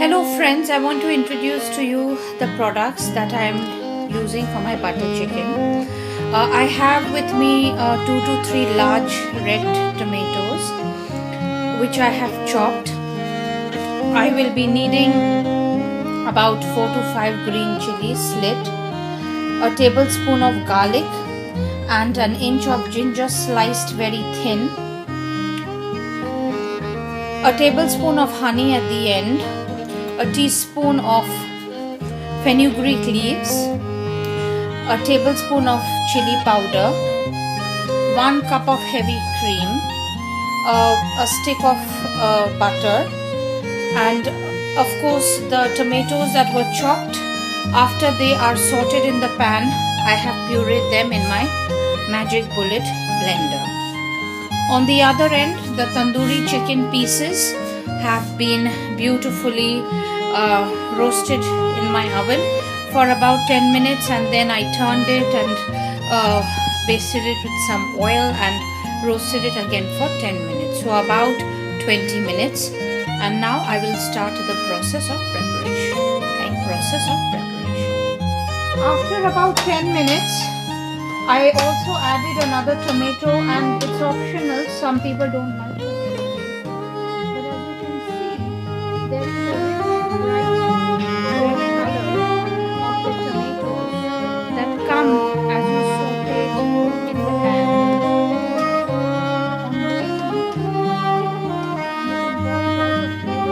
Hello friends, I want to introduce to you the products that I am using for my butter chicken. I have with me 2 to 3 large red tomatoes which I have chopped. I will be needing about 4 to 5 green chilies slit, a tablespoon of garlic and an inch of ginger sliced very thin, a tablespoon of honey at the end, a teaspoon of fenugreek leaves, a tablespoon of chili powder, 1 cup of heavy cream, a stick of butter, and of course the tomatoes that were chopped. After they are sorted in the pan, I have pureed them in my magic bullet blender. On the other end, the tandoori chicken pieces have been beautifully roasted in my oven for about 10 minutes, and then I turned it and basted it with some oil and roasted it again for 10 minutes, so about 20 minutes. And now I will start the process of preparation. After about 10 minutes, I also added another tomato, and it's optional. Some people don't like it, but as you can see, there is a rich, bright red color of the tomatoes that come as you saute in the pan. On the flavors of the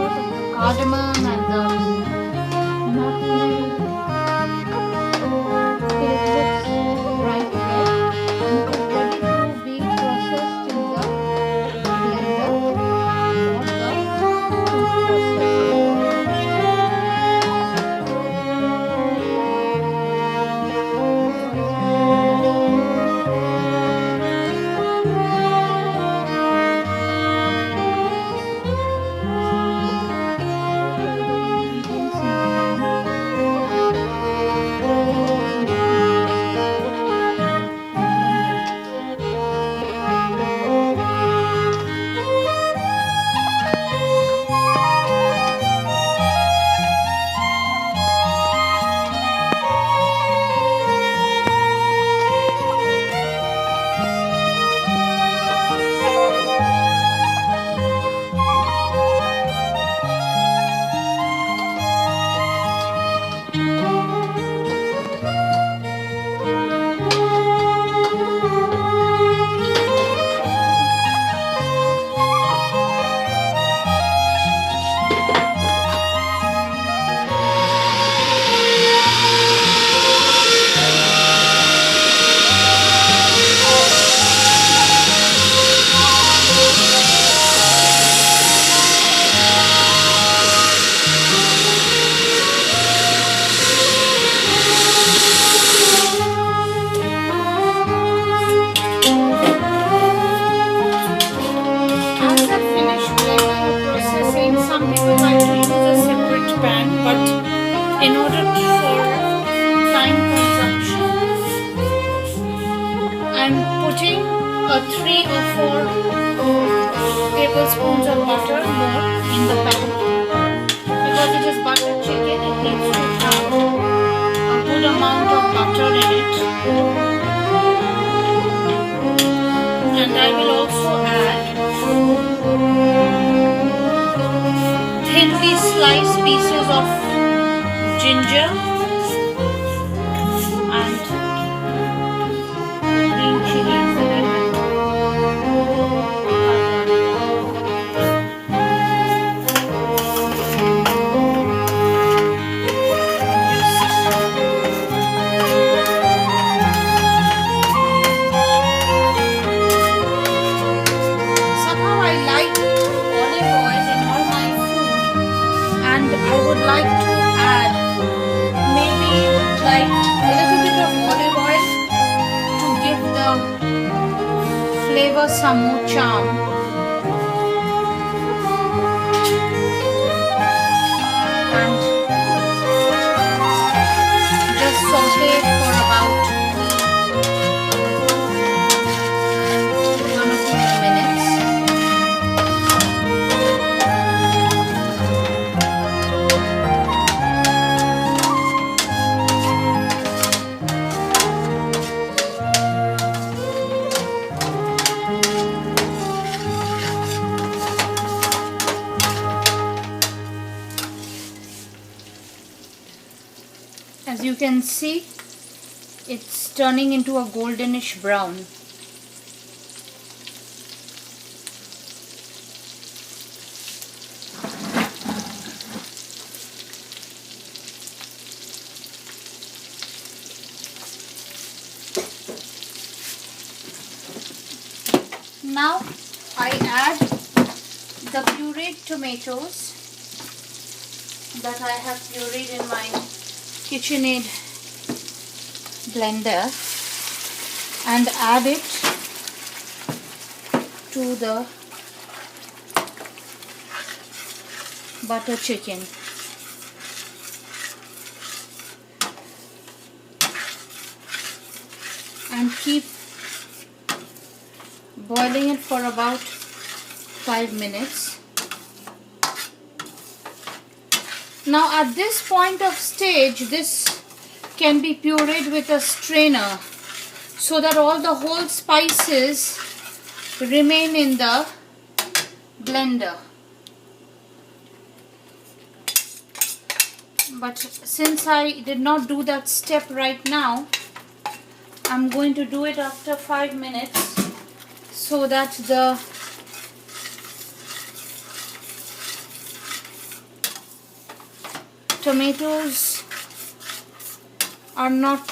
cardamom and the Makhni. In order for time consumption, I'm putting 3 or 4 tablespoons of butter more in the pan, because it is butter chicken. It needs to have a good amount of butter in it, and I will also add thinly sliced pieces of ginger and green chilies that I have. Somehow I like olive oil in all my food, and I would like to add maybe like a little bit of olive oil to give the flavor some more charm. And just saute it for about 1 or 2 minutes. and see, it's turning into a goldenish brown. Now I add the pureed tomatoes that I have pureed in my KitchenAid blender and add it to the butter chicken. And keep boiling it for about 5 minutes. Now at this point of stage, this can be pureed with a strainer so that all the whole spices remain in the blender. But since I did not do that step right now, I'm going to do it after 5 minutes so that the tomatoes are not,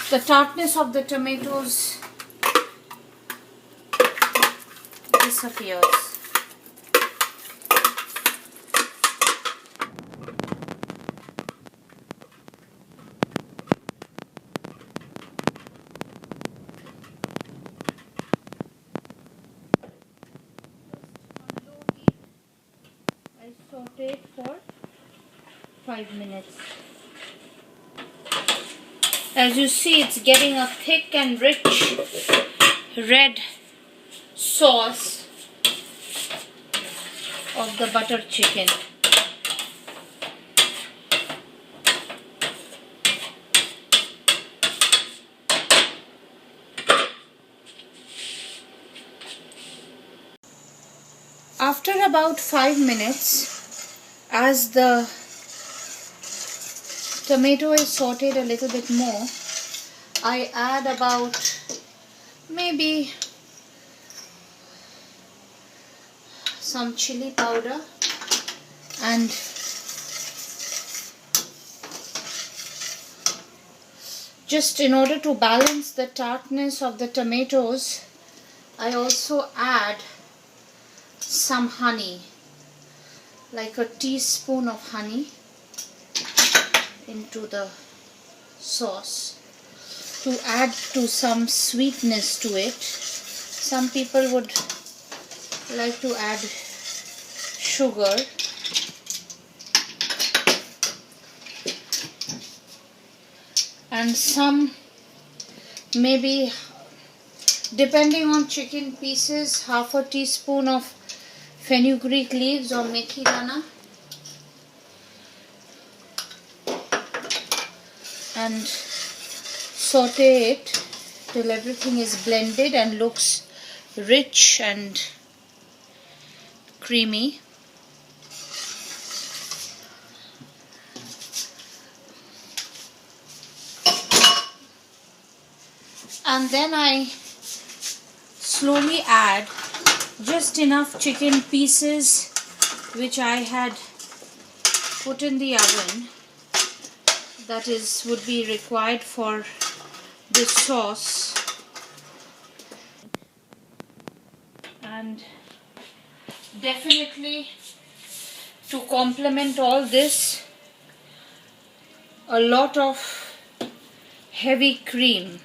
the tartness of the tomatoes disappears. I saute it for 5 minutes. As you see, it's getting a thick and rich red sauce of the butter chicken. After about 5 minutes, as the tomato is sauteed a little bit more, I add about maybe some chili powder and just in order to balance the tartness of the tomatoes, I also add some honey, like a teaspoon of honey into the sauce to add to some sweetness to it. Some people would like to add sugar. And some, maybe depending on chicken pieces, half a teaspoon of fenugreek leaves or methi dana, and saute it till everything is blended and looks rich and creamy. And then I slowly add just enough chicken pieces which I had put in the oven, that is would be required for this sauce. And definitely to complement all this, a lot of heavy cream.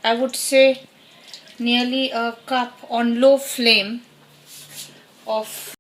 I would say nearly a cup on low flame of